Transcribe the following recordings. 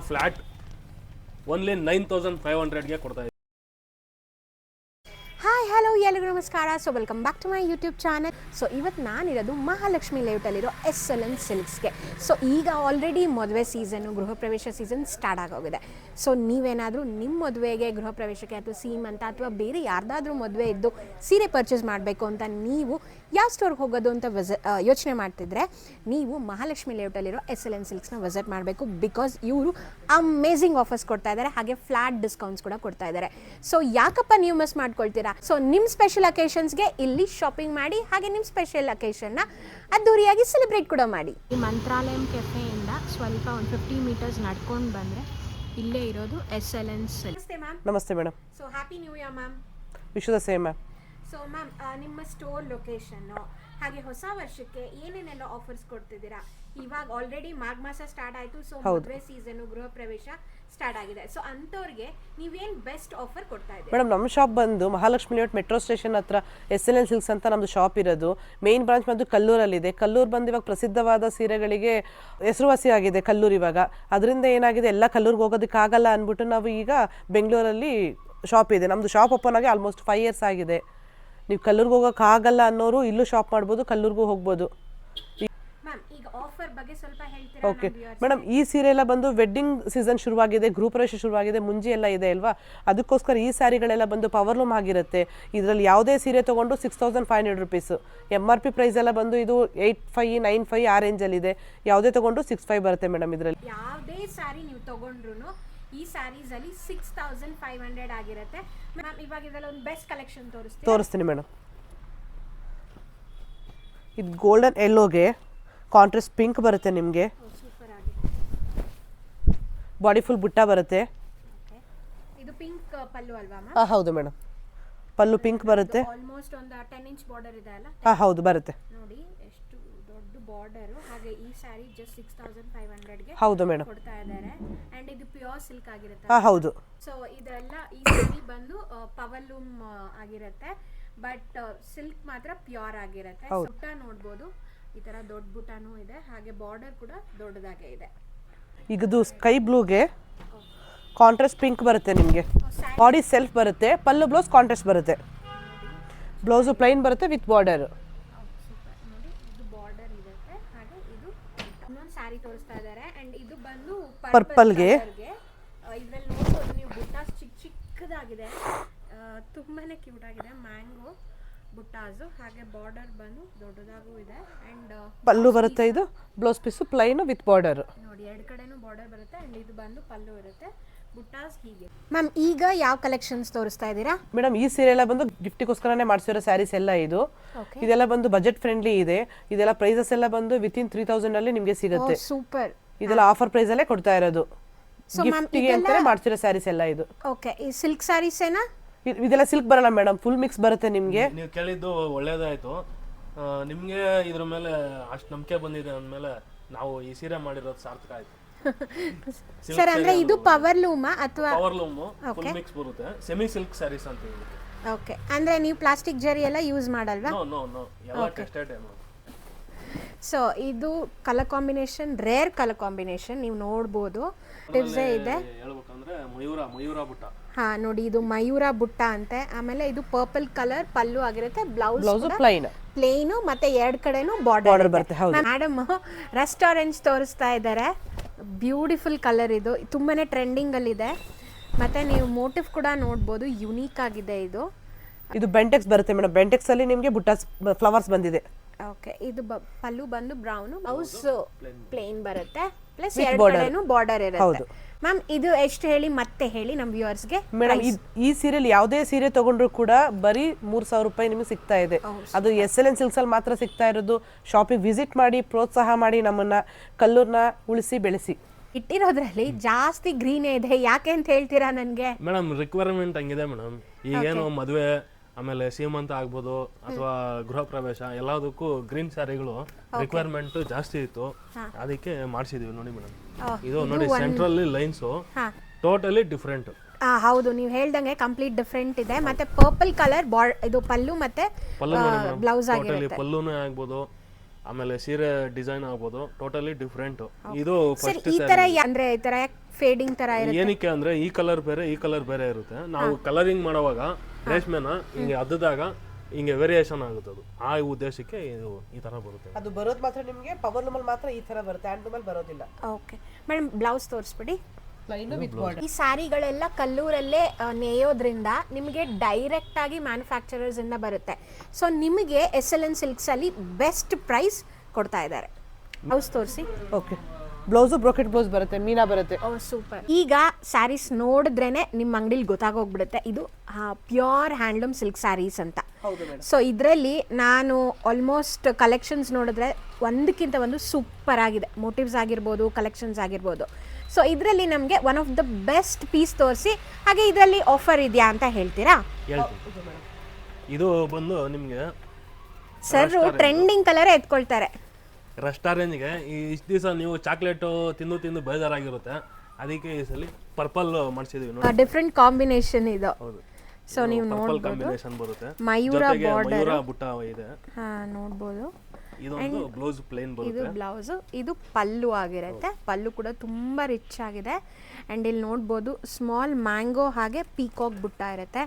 Flat only 9500ಗೆ ಕೊಡ್ತಾ ಇದ್ದೀವಿ. Hi hello ಎಲ್ಲರಿಗೂ ನಮಸ್ಕಾರ. So welcome back to my YouTube channel. So ಇವತ್ತು ನಾನಿರೋದು ಮಹಾಲಕ್ಷ್ಮಿ ಲೇಔಟಲ್ಲಿರೋ SLN ಸಿಲ್ಕ್ಸ್ಗೆ. ಸೊ ಈಗ ಆಲ್ರೆಡಿ ಮದುವೆ ಸೀಸನ್ನು, ಗೃಹ ಪ್ರವೇಶ ಸೀಸನ್ ಸ್ಟಾರ್ಟ್ ಆಗೋಗಿದೆ. ಸೊ ನೀವೇನಾದರೂ ನಿಮ್ಮ ಮದುವೆಗೆ, ಗೃಹ ಪ್ರವೇಶಕ್ಕೆ ಅಥವಾ ಸೀಮಂತ ಅಥವಾ ಬೇರೆ ಯಾರ್ದಾದ್ರೂ ಮದುವೆ ಇದ್ದು ಸೀರೆ ಪರ್ಚೇಸ್ ಮಾಡಬೇಕು ಅಂತ ನೀವು ಯಾವ ಸ್ಟೋರ್ಗೆ ಹೋಗೋದು ಅಂತ ಯೋಚನೆ ಮಾಡ್ತಿದ್ರೆ ನೀವು ಮಹಾಲಕ್ಷ್ಮಿ ಲೇಔಟಲ್ಲಿರೋ SLN ಸಿಲ್ಕ್ಸ್ನ ವಿಸಿಟ್ ಮಾಡಬೇಕು. ಬಿಕಾಸ್ ಇವರು ಅಮೇಝಿಂಗ್ ಆಫರ್ಸ್ ಕೊಡ್ತಾ ಇದ್ದಾರೆ, ಹಾಗೆ ಫ್ಲಾಟ್ ಡಿಸ್ಕೌಂಟ್ಸ್ ಕೂಡ ಕೊಡ್ತಾ ಇದ್ದಾರೆ. ಸೊ ಯಾಕಪ್ಪ ನೀವು ಮಿಸ್ ಮಾಡ್ಕೊಳ್ತೀರಾ? ಸೊ ನಿಮ್ಮ ಸ್ಪೆಷಲ್ ಅಕೇಶನ್ಸ್ಗೆ ಇಲ್ಲಿ ಶಾಪಿಂಗ್ ಮಾಡಿ, ಹಾಗೆ ನಿಮ್ಮ ಸ್ಪೆಷಲ್ ಅಕೇಶನ್ನ ಅದ್ದೂರಿಯಾಗಿ ಸೆಲೆಬ್ರೇಟ್ ಕೂಡ ಮಾಡಿ. ಈ ಮಂತ್ರಾಲಯಂ ಕೆಫೆಯಿಂದ ಸ್ವಲ್ಪ ಒಂದು 50 ಮೀಟರ್ಸ್ ನಡ್ಕೊಂಡು ಬಂದರೆ ಇಲ್ಲೇ ಇರೋದು SLN ಸಿಲ್ಕ್ಸ್. ನಮಸ್ತೆ ಮ್ಯಾಮ್. ನಮಸ್ತೆ madam. So happy new year ma'am. Wish the same ma'am. So ma'am, ನಿಮ್ಮ ಸ್ಟೋರ್ ಲೊಕೇಶನ್ನು ಹಾಗೆ ಹೊಸ ವರ್ಷಕ್ಕೆ ಏನೇನೆಲ್ಲ ಆಫರ್ಸ್ ಕೊಡ್ತಿದ್ದೀರಾ? ಇವಾಗ ಆಲ್ರೆಡಿ ಮಾಘ ಮಾಸ ಸ್ಟಾರ್ಟ್ ಆಯಿತು. ಸೊ ಮದುವೆ ಸೀಸನು, ಗೃಹ ಪ್ರವೇಶ ಸ್ಟಾರ್ಟ್ ಆಗಿದೆ. ಸೊ ಅಂಥವ್ರಿಗೆ ನೀವೇನು ಬೆಸ್ಟ್ ಆಫರ್ ಕೊಡ್ತಾ ಇದ್ದೀರಾ? ಮೇಡಮ್, ನಮ್ಮ ಶಾಪ್ ಬಂದು ಮಹಾಲಕ್ಷ್ಮಿ ಲೇಔಟ್ ಮೆಟ್ರೋ ಸ್ಟೇಷನ್ ಹತ್ರ SLN ಸಿಲ್ಕ್ಸ್ ಅಂತ ನಮ್ಮದು ಶಾಪ್ ಇರೋದು. ಮೇನ್ ಬ್ರಾಂಚ್ ಬಂದು ಕಲ್ಲೂರಲ್ಲಿದೆ. ಕಲ್ಲೂರು ಬಂದು ಇವಾಗ ಪ್ರಸಿದ್ಧವಾದ ಸೀರೆಗಳಿಗೆ ಹೆಸರುವಾಸಿ ಆಗಿದೆ ಕಲ್ಲೂರು. ಇವಾಗ ಅದರಿಂದ ಏನಾಗಿದೆ, ಎಲ್ಲ ಕಲ್ಲೂರಿಗೆ ಹೋಗೋದಕ್ಕಾಗಲ್ಲ ಅಂದ್ಬಿಟ್ಟು ನಾವು ಈಗ ಬೆಂಗಳೂರಲ್ಲಿ ಶಾಪ್ ಇದೆ. ನಮ್ಮದು ಶಾಪ್ ಓಪನ್ ಆಗಿ ಆಲ್ಮೋಸ್ಟ್ 5 ಇಯರ್ಸ್ ಆಗಿದೆ. ನೀವು ಕಲ್ಲೂರಿಗೆ ಹೋಗೋಕ್ಕಾಗಲ್ಲ ಅನ್ನೋರು ಇಲ್ಲೂ ಶಾಪ್ ಮಾಡ್ಬೋದು, ಕಲ್ಲೂರಿಗೂ ಹೋಗ್ಬೋದು. ಓಕೆ ಮೇಡಮ್, ಈ ಸೀರೆ ಎಲ್ಲ ಬಂದು ವೆಡ್ಡಿಂಗ್ ಸೀಸನ್ ಶುರುವಾಗಿದೆ, ಗೃಹ ಪ್ರವೇಶ ಶುರುವಾಗಿದೆ, ಮುಂಜಿ ಎಲ್ಲ ಇದೆ ಅಲ್ವಾ, ಅದಕ್ಕೋಸ್ಕರ ಈ ಸ್ಯಾರಿಗಳೆಲ್ಲ ಬಂದು ಪವರ್ಲೂಮ್ ಆಗಿರುತ್ತೆ. ಇದರಲ್ಲಿ ಯಾವುದೇ ಸೀರೆ ತೊಗೊಂಡು 6500 ರುಪೀಸು. MRP ಪ್ರೈಸ್ ಎಲ್ಲ ಬಂದು ಇದು 85, 95 ಆ ರೇಂಜಲ್ಲಿದೆ. ಯಾವುದೇ ತೊಗೊಂಡು 65 ಬರುತ್ತೆ ಮೇಡಮ್. ಇದರಲ್ಲಿ ಯಾವುದೇ ಸ್ಯಾರಿ ನೀವು ತೊಗೊಂಡ್ರು ಈ ಸ್ಯಾರೀಸ್ ಅಲ್ಲಿ 6500 ಆಗಿರುತ್ತೆ. ಮ್ಯಾಮ್, ಇವಾಗ ಇದರಲ್ಲಿ ಒಂದು ಬೆಸ್ಟ್ ಕಲೆಕ್ಷನ್ ತೋರಿಸ್ತೀನಿ ಮೇಡಮ್. ಇದು ಗೋಲ್ಡನ್ ಯೆಲ್ಲೋಗೆ ಕಾಂಟ್ರಾಸ್ಟ್ ಪಿಂಕ್ ಬರುತ್ತೆ ನಿಮಗೆ. ಬಾಡಿ ಫುಲ್ ಬುಟ್ಟ ಬರುತ್ತೆ. ಇದು ಪಿಂಕ್ ಪಲ್ಲು ಅಲ್ವಾ ಮ್ಯಾಮ್? ಹೌದು ಮೇಡಮ್, ಪಲ್ಲು ಪಿಂಕ್ ಬರುತ್ತೆ. ಆಲ್ಮೋಸ್ಟ್ ಒಂದು 10 ಇಂಚ್ ಬಾರ್ಡರ್ ಇದೆ ಅಲ್ಲ? ಹೌದು ಬರುತ್ತೆ. ನೋಡಿ ಎಷ್ಟು ದೊಡ್ಡ ಬಾರ್ಡರ್. ಹಾಗೆ ಈ ಸ್ಯಾರಿ ಜಸ್ಟ್ 6500ಗೆ ಹೌದು ಮೇಡಮ್ ಕೊಡ್ತಾ ಇದ್ದಾರೆ. ಅಂಡ್ ಇದು ಪ್ಯೂರ್ ಸಿಲ್ಕ್ ಆಗಿರುತ್ತೆ. ಹೌದು. ಸೊ ಇದೆಲ್ಲ ಈ ಸ್ಯಾರಿ ಬಂದು ಪವರ್ಲೂಮ್ ಆಗಿರುತ್ತೆ, ಬಟ್ ಸಿಲ್ಕ್ ಮಾತ್ರ ಪ್ಯೂರ್ ಆಗಿರುತ್ತೆ. ಬುಟ್ಟ ನೋಡ್ಬೋದು, ಈ ತರ ದೊಡ್ಡ ಬುಟ್ಟಾನೂ ಇದೆ, ಹಾಗೆ ಬಾರ್ಡರ್ ಕೂಡ ದೊಡ್ಡದಾಗೆ ಇದೆ. ಈಗದು ಸ್ಕೈ ಬ್ಲೂಗೆ ಕಾಂಟ್ರಾಸ್ಟ್ ಪಿಂಕ್ ಬರುತ್ತೆ ನಿಮಗೆ. ಬಾಡಿ ಸೆಲ್ಫ್ ಬರುತ್ತೆ, ಪಲ್ಲು ಬ್ಲೌಸ್ ಕಾಂಟ್ರಾಸ್ಟ್ ಬರುತ್ತೆ. ಬ್ಲೌಸು ಪ್ಲೈನ್ ಬರುತ್ತೆ ವಿತ್ ಬಾರ್ಡರ್. ನೋಡಿ, ಇದು ಬಾರ್ಡರ್ ಇರುತ್ತೆ. ಹಾಗೆ ಇದು ಇನ್ನೊಂದು ಸ್ಯಾರಿ ತೋರಿಸ್ತಾ ಇದ್ದಾರೆ. ಅಂಡ್ ಇದು ಬಂದು ಪರ್ಪಲ್ಗೆ. ಇದ್ರಲ್ಲಿ ನೋಡ್ಬೋದು ನೀವು, ಬುಟ್ಟ ಚಿಕ್ಕದಾಗಿದೆ, ತುಂಬಾನೇ ಕ್ಯೂಟ್ ಆಗಿದೆ. ಮ್ಯಾಂಗೋ ಬುಟ್ಟಾಸು, ಹಾಗೆ ಬಾರ್ಡರ್ ಬಂದು ದೊಡ್ಡದಾಗೂ ಇದೆ. ಅಂಡ್ ಪಲ್ಲು ಬರುತ್ತೆ. ಇದು blouse piece plain with border. ನೋಡಿ, ಎರಡು ಕಡೆನೂ ಬಾರ್ಡರ್ ಬರುತ್ತೆ. ಅಂಡ್ ಇದು ಬಂದು ಪಲ್ಲು ಇರುತ್ತೆ. ಬುಟ್ಟಾಸ್ ಹೀಗೆ. ಮ್ಯಾಮ್, ಈಗ ಯಾವ ಕಲೆಕ್ಷನ್ಸ್ ತೋರಿಸ್ತಾ ಇದ್ದೀರಾ? ಮೇಡಮ್, ಈ ಸೀರೆ ಎಲ್ಲ ಬಂದು ಗಿಫ್ಟಿಗೋಸ್ಕರನೇ ಮಾಡಿಸಿರೋ ಸ್ಯಾರೀಸ್ ಎಲ್ಲ ಇದು. ಇದೆಲ್ಲ ಬಂದು ಬಜೆಟ್ ಫ್ರೆಂಡ್ಲಿ ಇದೆ. ಇದೆಲ್ಲ ಪ್ರೈಸಸ್ ಎಲ್ಲ ಬಂದು ವಿತಿನ್ 3000 ಅಲ್ಲಿ ನಿಮಗೆ ಸಿಗುತ್ತೆ. ಸೂಪರ್. ಇದೆಲ್ಲ ಆಫರ್ ಪ್ರೈಸ್ ಅಲ್ಲೇ ಕೊಡ್ತಾ ಇರೋದು. ಗಿಫ್ಟಿಗೆ ಅಂತಾನೆ ಮಾಡ್ತಿರೋ ಸ್ಯಾರೀಸ್ ಎಲ್ಲ ಇದು. ಓಕೆ, ಈ ಸಿಲ್ಕ್ ಸ್ಯಾರೀಸ್ ಏನಾ? ಇದೆಲ್ಲ ಸಿಲ್ಕ್ ಬರಲ್ಲ ಮೇಡಮ್, ಫುಲ್ ಮಿಕ್ಸ್ ಬರುತ್ತೆ ನಿಮಗೆ. ನೀವು ಕೇಳಿದ್ದು ಒಳ್ಳೇದಾಯ್ತು. ನಿಮಗೆ ಇದ್ರ ಮೇಲೆ ಅಷ್ಟು ನಂಬಿಕೆ ಬಂದಿದೆ ಅಂದಮೇಲೆ ನಾವು ಈ ಸೀರೆ ಮಾಡಿರೋದು ಸಾರ್ಥಕ ಆಯ್ತು. ಸರ್, ಅಂದ್ರೆ ಇದು ಪವರ್ಲೂಮಾ ಅಥವಾ ಪವರ್ಲೂಮು? ಫುಲ್ ಮಿಕ್ಸ್ ಬರುತ್ತೆ. ಸೆಮಿ ಸಿಲ್ಕ್ ಸ್ಯಾರೀಸ್ ಅಂತ ಹೇಳಿ. ಓಕೆ, ಅಂದ್ರೆ ನೀವು ಪ್ಲಾಸ್ಟಿಕ್ ಜರಿ ಎಲ್ಲ ಯೂಸ್ ಮಾಡಲ್ವಾ? ನೋ ಎಲ್ಲ ಟೆಸ್ಟೆಡ್. ಸೊ ಇದು colour combination, rare colour combination, ನೀವು ನೋಡ್ಬೋದು. ಟಿಪ್ಸ್ ಇದೆ ಹೇಳ್ಬೇಕಂದ್ರೆ ಮಯೂರ ಬುಟ್ಟ. ಹಾ, ನೋಡಿ, ಇದು ಮಯೂರ ಬುಟ್ಟ ಅಂತೆ. ಆಮೇಲೆ ಇದು ಪರ್ಪಲ್ ಕಲರ್ ಪಲ್ಲು ಆಗಿರುತ್ತೆ. ಬ್ಲೌಸ್ ಪ್ಲೇನು, ಮತ್ತೆ ಎರಡು ಕಡೆನೂ ಬಾರ್ಡರ್ ಬರುತ್ತೆ. ಮೇಡಮ್, ರೆಸ್ಟೋರೆಂಟ್ಸ್ ತೋರಿಸ್ತಾ ಇದ್ದಾರೆ. ಬ್ಯೂಟಿಫುಲ್ ಕಲರ್, ಇದು ತುಂಬಾನೇ ಟ್ರೆಂಡಿಂಗ್ ಅಲ್ಲಿ ಇದೆ. ಮತ್ತೆ ನೀವು ಮೋಟಿವ್ ಕೂಡ ನೋಡ್ಬೋದು, ಯುನೀಕ್ ಆಗಿದೆ ಇದು. ಇದು ಬೆಂಟೆಕ್ಸ್ ಬರುತ್ತೆ ಮೇಡಮ್. ಬೆಂಟೆಕ್ಸ್ ಅಲ್ಲಿ ನಿಮಗೆ ಬುಟ್ಟ ಫ್ಲವರ್ಸ್ ಬಂದಿದೆ. ಓಕೆ, ಇದು ಪಲ್ಲು ಬಂದು ಬ್ರೌನ್, ಬ್ಲೌಸ್ ಪ್ಲೇನ್ ಬರುತ್ತೆ, ಪ್ಲಸ್ ಎರಡು ಕಡೆನೂ ಬಾರ್ಡರ್ ಇರುತ್ತೆ. ಮ್ಯಾಮ್, ಇದು ಎಷ್ಟು ಹೇಳಿ ಮತ್ತೆ ಹೇಳಿ ನಮ್ಮ ವ್ಯೂವರ್ಸ್ಗೆ? ಮೇಡಮ್, ಈ ಸೀರೆಯಲ್ಲಿ ಯಾವುದೇ ಸೀರೆ ತಗೊಂಡ್ರು ಕೂಡ ಬರೀ 3000 ರೂಪಾಯಿ ನಿಮಗೆ ಸಿಗ್ತಾ ಇದೆ. ಅದು SLN ಸಿಲ್ಕ್ಸ್ ಅಲ್ಲಿ ಮಾತ್ರ ಸಿಗ್ತಾ ಇರೋದು. ಶಾಪಿಗೆ ವಿಸಿಟ್ ಮಾಡಿ, ಪ್ರೋತ್ಸಾಹ ಮಾಡಿ, ನಮ್ಮನ್ನ ಕಲ್ಲೂರ್ನ ಉಳಿಸಿ ಬೆಳೆಸಿ. ಇಟ್ಟಿರೋದ್ರಲ್ಲಿ ಜಾಸ್ತಿ ಗ್ರೀನ್ ಇದೆ, ಯಾಕೆ ಅಂತ ಹೇಳ್ತೀರಾ ನನಗೆ? ಮೇಡಮ್, ರಿಕ್ವೈರ್ಮೆಂಟ್ ಹಂಗಿದೆ ಮೇಡಮ್. ಈಗೇನು ಮದುವೆ, ಆಮೇಲೆ ಸೀಮಂತ ಆಗ್ಬೋದು ಅಥವಾ ಗೃಹ ಪ್ರವೇಶ, ಎಲ್ಲದಕ್ಕೂ ಗ್ರೀನ್ ಸ್ಯಾರಿಗಳು ರಿಕ್ವೈರ್ಮೆಂಟ್ ಜಾಸ್ತಿ ಇತ್ತು, ಅದಕ್ಕೆ ಮಾಡಿಸಿದೀವಿ. ನೋಡಿ ಮೇಡಮ್, ಇದು ನೋಡಿ ಸೆಂಟ್ರಲ್ ಲೈನ್ಸ್ ಟೋಟಲಿ ಡಿಫ್ರೆಂಟ್. ಹೌದು, ನೀವು ಹೇಳ್ದಂಗೆ ಕಂಪ್ಲೀಟ್ ಡಿಫ್ರೆಂಟ್ ಇದೆ. ಮತ್ತೆ ಪರ್ಪಲ್ ಕಲರ್ ಇದು ಪಲ್ಲು ಮತ್ತೆ ಬ್ಲೌಸ್ ಆಗಿರುತ್ತೆ. ಪಲ್ಲುನೇ ಆಗ್ಬೋದು, ಆಮೇಲೆ ಸೀರೆ ಡಿಸೈನ್ ಆಗ್ಬೋದು, ಟೋಟಲಿ ಡಿಫ್ರೆಂಟ್. ಇದು ಸರ್ ಈ ತರ ಅಂದ್ರೆ ಈ ತರ ಫೇಡಿಂಗ್ ತರ ಇರುತ್ತೆ. ಏನಕ್ಕೆ ಅಂದ್ರೆ ಈ ಕಲರ್ ಬೇರೆ ಇರುತ್ತೆ. ನಾವು ಕಲರಿಂಗ್ ಮಾಡುವಾಗ ರೇಷ್ಮೆನ ಹಿಂಗೆ ಅದ್ದಾಗ ಹಿಂಗೆ ವೇರಿಯೇಷನ್ ಆಗುತ್ತೆ. ಅದು ಆ ಉದ್ದೇಶಕ್ಕೆ ಇದು ಈ ತರ ಬರುತ್ತೆ. ಅದು ಬರೋದು ಮಾತ್ರ ನಿಮಗೆ ಪವರ್ ಲೂಮಲ್ಲಿ ಮಾತ್ರ ಈ ತರ ಬರುತ್ತೆ, ಹ್ಯಾಂಡ್ ಲೂಮಲ್ಲಿ ಬರೋದಿಲ್ಲ. ಓಕೆ ಮೇಡಮ್, ಬ್ಲೌಸ್ ತೋರಿಸ್ಬಿಡಿ. Plain with border. ಈ ಸ್ಯಾರಿಗಳೆಲ್ಲ ಕಲ್ಲೂರಲ್ಲೇ ನೇಯೋದ್ರಿಂದ ನಿಮಗೆ ಡೈರೆಕ್ಟ್ ಆಗಿ ಮ್ಯಾನುಫ್ಯಾಕ್ಚರರ್ಸ್ ಇಂದ ಬರುತ್ತೆ. ಸೊ ನಿಮಗೆ SLN ಸಿಲ್ಕ್ಸ್ ಅಲ್ಲಿ ಬೆಸ್ಟ್ ಪ್ರೈಸ್ ಕೊಡ್ತಾ ಇದ್ದಾರೆ. ಬ್ಲೌಸ್ ತೋರಿಸಿ. ಓಕೆ, ಬ್ಲೌಸು ಬ್ರೋಕೆಟ್ ಬ್ಲೌಸ್ ಬರುತ್ತೆ, ಮೀನಾ ಬರುತ್ತೆ. ಓ ಸೂಪರ್. ಈಗ ಸ್ಯಾರೀಸ್ ನೋಡಿದ್ರೇನೆ ನಿಮ್ಮ ಅಂಗಡಿಲಿ ಗೊತ್ತಾಗೋಗ್ಬಿಡುತ್ತೆ ಇದು ಪ್ಯೂರ್ ಹ್ಯಾಂಡ್ಲೂಮ್ ಸಿಲ್ಕ್ ಸ್ಯಾರೀಸ್ ಅಂತ. ಸೊ ಇದರಲ್ಲಿ ನಾನು ಆಲ್ಮೋಸ್ಟ್ ಕಲೆಕ್ಷನ್ಸ್ ನೋಡಿದ್ರೆ ಒಂದಕ್ಕಿಂತ ಒಂದು ಸೂಪರ್ ಆಗಿದೆ. ಮೋಟಿವ್ಸ್ ಆಗಿರ್ಬೋದು, ಕಲೆಕ್ಷನ್ಸ್ ಆಗಿರ್ಬೋದು. ಸೊ ಇದರಲ್ಲಿ ನಮಗೆ one of the best piece ತೋರಿಸಿ, ಹಾಗೆ ಇದರಲ್ಲಿ ಆಫರ್ ಇದೆಯಾ ಅಂತ ಹೇಳ್ತೀರಾ? ಇದು ಬಂದು ನಿಮಗೆ ಸರ್ ಟ್ರೆಂಡಿಂಗ್ ಕಲರ್ ಎತ್ಕೊಳ್ತಾರೆ. ರೆಸ್ಟಾರೆಂಟ್ಗೆ ಇಷ್ಟು ದಿವಸ ನೀವು ಚಾಕ್ಲೇಟು ತಿಂದು ಬೇಜಾರಾಗಿರುತ್ತೆ, ಅದಕ್ಕೆ ಈ ಸಲ ಪರ್ಪಲ್ ಮಾಡಿಸಿದೀವಿ ನೋಡಿ. ಡಿಫ್ರೆಂಟ್ ಕಾಂಬಿನೇಷನ್ ಇದು. ಹೌದು, ಸೊ ನೀವು ಪರ್ಪಲ್ ನೋಡ್ಬೋದು ಕಾಂಬಿನೇಷನ್ ಬರುತ್ತೆ. ಮಯೂರ ಬಾರ್ಡರ್, ಮಯೂರ ಬುಟ್ಟ ಇದೆ. ಹಾ ನೋಡ್ಬೋದು. ಇದೊಂದು ಬ್ಲೌಸ್ ಪ್ಲೇನ್ ಬರುತ್ತೆ. ಇದು ಬ್ಲೌಸ್, ಇದು ಪಲ್ಲು ಆಗಿರುತ್ತೆ. ಪಲ್ಲು ಕೂಡ ತುಂಬಾ ರಿಚ್ ಆಗಿದೆ. ಅಂಡ್ ಇಲ್ಲಿ ನೋಡ್ಬೋದು ಸ್ಮಾಲ್ ಮ್ಯಾಂಗೋ ಹಾಗೆ ಪೀಕಾಕ್ ಬುಟ್ಟ ಇರುತ್ತೆ.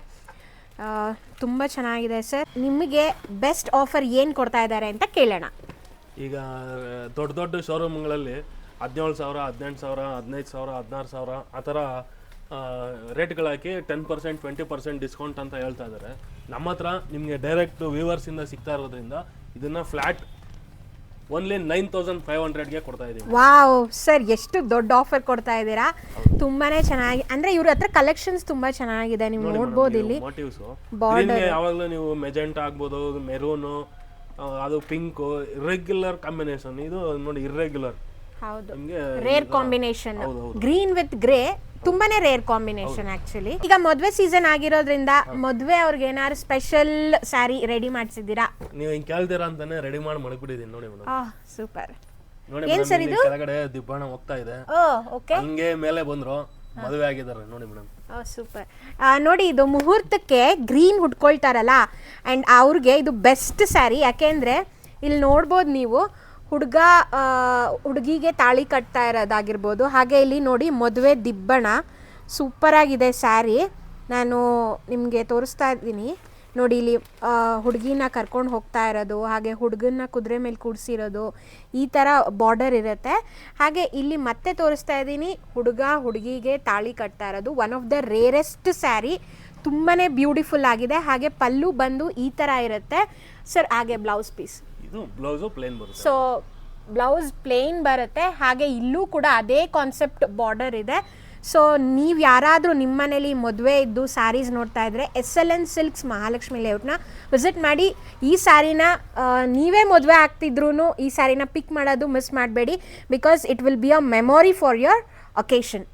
ತುಂಬ ಚೆನ್ನಾಗಿದೆ ಸರ್. ನಿಮಗೆ ಬೆಸ್ಟ್ ಆಫರ್ ಏನು ಕೊಡ್ತಾ ಇದ್ದಾರೆ ಅಂತ ಕೇಳೋಣ. ಈಗ ದೊಡ್ಡ ಶೋರೂಮ್ಗಳಲ್ಲಿ 17,000, 18,000, 15,000, 16,000 ಆ ಥರ ರೇಟ್ಗಳು ಹಾಕಿ 10%, 20% ಡಿಸ್ಕೌಂಟ್ ಅಂತ ಹೇಳ್ತಾ ಇದ್ದಾರೆ. ನಮ್ಮ ಹತ್ರ ನಿಮಗೆ ಡೈರೆಕ್ಟ್ ವ್ಯೂವರ್ಸಿಂದ ಸಿಗ್ತಾ ಇರೋದ್ರಿಂದ ಇದನ್ನು ಫ್ಲ್ಯಾಟ್ ಓನ್ಲಿ 9,500ಗೆ ಕೊಡ್ತಾ ಇದ್ದೀವಿ. ವಾವ್ ಸರ್, ಎಷ್ಟು ದೊಡ್ಡ ಆಫರ್ ಕೊಡ್ತಾ ಇದ್ದೀರಾ. ತುಂಬಾನೇ ಚೆನ್ನಾಗಿ, ಅಂದ್ರೆ ಇವ್ರ ಹತ್ರ ಕಲೆಕ್ಷನ್ಸ್ ತುಂಬಾ ಚೆನ್ನಾಗಿದೆ. ನೀವು ನೋಡ್ಬೋದು ಇಲ್ಲಿ ಮೋಟಿವ್ಸ್ ಬಾರ್ಡರ್ ಯಾವಾಗಲೂ ನೀವು ಮೆಜೆಂಟಾ ಆಗ್ಬೋದು, ಮೆರೂನು, ಅದು ಪಿಂಕ್, ಇರ್ರೆಗ್ಯುಲರ್ ಕಾಂಬಿನೇಷನ್. ಇದು ನೋಡಿ ಇರ್ರೆಗ್ಯುಲರ್. ಹೌದು, rare combination. Green with grey ತುಂಬಾನೇ ರೇರ್ ಕಾಂಬಿನೇಷನ್ ಆಕ್ಚುಲಿ. ಈಗ ಮದುವೆ ಸೀಸನ್ ಆಗಿರೋದ್ರಿಂದ ಮದುವೆ ಅವ್ರಿಗೆ ಏನಾದ್ರು ಸ್ಪೆಷಲ್ ಸ್ಯಾರಿ ರೆಡಿ ಮಾಡಿಸಿದ್ದೀರಾ? ನೀವು ಹಿಂಗೆ ಕೇಳ್ತೀರಾ ಅಂತಾನೆ ರೆಡಿ ಮಾಡಿ ಮಡಗ್ಬಿಟ್ಟಿದ್ದೀನಿ ನೋಡಿ ಮೇಡಮ್. ಸೂಪರ್. ನೋಡಿ ಏನ್ ಸರ್ ಇದು? ಕೆಳಗಡೆ ದಿಬ್ಬಣ ಹೋಗ್ತಾ ಇದೆ, ಓಕೆ, ಹಂಗೆ ಮೇಲೆ ಬಂದ್ರು ಮದುವೆ ಆಗಿದ್ದಾರೆ ನೋಡಿ ಮೇಡಮ್. ಸೂಪರ್. ನೋಡಿ ಇದು ಮುಹೂರ್ತಕ್ಕೆ ಗ್ರೀನ್ ಹುಡ್ಕೊಳ್ತಾರಲ್ಲ, ಆ್ಯಂಡ್ ಅವ್ರಿಗೆ ಇದು ಬೆಸ್ಟ್ ಸ್ಯಾರಿ. ಯಾಕೆಂದರೆ ಇಲ್ಲಿ ನೋಡ್ಬೋದು ನೀವು, ಹುಡುಗಿಗೆ ತಾಳಿ ಕಟ್ತಾ ಇರೋದಾಗಿರ್ಬೋದು. ಹಾಗೆ ಇಲ್ಲಿ ನೋಡಿ ಮದುವೆ ದಿಬ್ಬಣ ಸೂಪರಾಗಿದೆ ಸ್ಯಾರಿ. ನಾನು ನಿಮಗೆ ತೋರಿಸ್ತಾ ಇದ್ದೀನಿ ನೋಡಿ. ಇಲ್ಲಿ ಹುಡುಗಿನ ಕರ್ಕೊಂಡು ಹೋಗ್ತಾ ಇರೋದು, ಹಾಗೆ ಹುಡುಗನ್ನ ಕುದುರೆ ಮೇಲೆ ಕೂಡಿಸಿರೋದು, ಈ ಥರ ಬಾರ್ಡರ್ ಇರುತ್ತೆ. ಹಾಗೆ ಇಲ್ಲಿ ಮತ್ತೆ ತೋರಿಸ್ತಾ ಇದ್ದೀನಿ ಹುಡುಗಿಗೆ ತಾಳಿ ಕಟ್ತಾ ಇರೋದು. One of the rarest sari, ತುಂಬಾ ಬ್ಯೂಟಿಫುಲ್ ಆಗಿದೆ. ಹಾಗೆ ಪಲ್ಲು ಬಂದು ಈ ಥರ ಇರುತ್ತೆ ಸರ್. ಹಾಗೆ ಬ್ಲೌಸ್ ಪೀಸ್, ಇದು ಬ್ಲೌಸು ಪ್ಲೇನ್ ಬರುತ್ತೆ. ಸೊ ಬ್ಲೌಸ್ ಪ್ಲೇನ್ ಬರುತ್ತೆ. ಹಾಗೆ ಇಲ್ಲೂ ಕೂಡ ಅದೇ ಕಾನ್ಸೆಪ್ಟ್ ಬಾರ್ಡರ್ ಇದೆ. ಸೊ ನೀವು ಯಾರಾದರೂ ನಿಮ್ಮ ಮನೇಲಿ ಮದುವೆ ಇದ್ದು ಸ್ಯಾರೀಸ್ ನೋಡ್ತಾ ಇದ್ದರೆ SLN ಸಿಲ್ಕ್ಸ್ ಮಹಾಲಕ್ಷ್ಮಿ ಲೇಔಟ್ನ ವಿಸಿಟ್ ಮಾಡಿ. ಈ ಸ್ಯಾರಿನ ನೀವೇ ಮದುವೆ ಆಗ್ತಿದ್ರೂ ಈ ಸ್ಯಾರಿನ ಪಿಕ್ ಮಾಡೋದು ಮಿಸ್ ಮಾಡಬೇಡಿ, because it will be a memory for your occasion.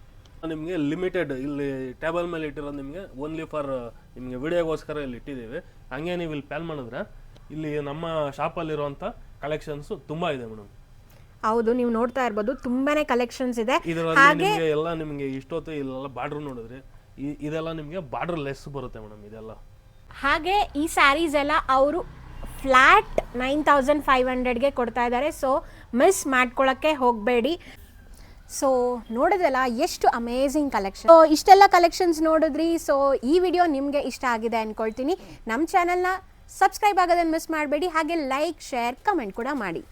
ನಿಮಗೆ ಲಿಮಿಟೆಡ್ ಇಲ್ಲಿ ಟೇಬಲ್ ಮೇಲೆ ಇಟ್ಟಿರೋದು ನಿಮಗೆ ಓನ್ಲಿ ಫಾರ್ ನಿಮಗೆ ವಿಡಿಯೋಗೋಸ್ಕರ ಇಲ್ಲಿ ಇಟ್ಟಿದ್ದೀವಿ. ಹಂಗೆ ನೀವು ಇಲ್ಲಿ ಪ್ಯಾನ್ ಮಾಡಿದ್ರೆ ಇಲ್ಲಿ ನಮ್ಮ ಶಾಪಲ್ಲಿರುವಂಥ ಕಲೆಕ್ಷನ್ಸು ತುಂಬ ಇದೆ ಮೇಡಮ್. ಹೌದು, ನೀವು ನೋಡ್ತಾ ಇರ್ಬೋದು ತುಂಬಾನೇ ಕಲೆಕ್ಷನ್ಸ್ ಇದೆ. ಇದರಲ್ಲಿ ಎಲ್ಲ ನಿಮಗೆ ಇಷ್ಟೊತ್ತು ಇಲ್ಲೆಲ್ಲ ಬಾರ್ಡರ್ ನೋಡಿದ್ರೆ ಇದೆಲ್ಲ ನಿಮಗೆ ಬಾರ್ಡರ್ ಲೆಸ್ ಬರುತ್ತೆ ಮೇಡಮ್ ಇದೆಲ್ಲ. ಹಾಗೆ ಈ ಸ್ಯಾರೀಸ್ ಎಲ್ಲ ಅವರು ಫ್ಲ್ಯಾಟ್ 9,500ಗೆ ಕೊಡ್ತಾ ಇದ್ದಾರೆ. ಸೊ ಮಿಸ್ ಮಾಡ್ಕೊಳ್ಳೋಕ್ಕೆ ಹೋಗಬೇಡಿ. ಸೊ ನೋಡಿದ್ರಲ್ಲ ಎಷ್ಟು ಅಮೇಝಿಂಗ್ ಕಲೆಕ್ಷನ್. ಸೊ ಇಷ್ಟೆಲ್ಲ ಕಲೆಕ್ಷನ್ಸ್ ನೋಡಿದ್ರಿ. ಸೊ ಈ ವಿಡಿಯೋ ನಿಮಗೆ ಇಷ್ಟ ಆಗಿದೆ ಅಂದ್ಕೊಳ್ತೀನಿ. ನಮ್ಮ ಚಾನಲ್ನ ಸಬ್ಸ್ಕ್ರೈಬ್ ಆಗೋದನ್ನು ಮಿಸ್ ಮಾಡಬೇಡಿ. ಹಾಗೆ ಲೈಕ್, ಶೇರ್, ಕಮೆಂಟ್ ಕೂಡ ಮಾಡಿ.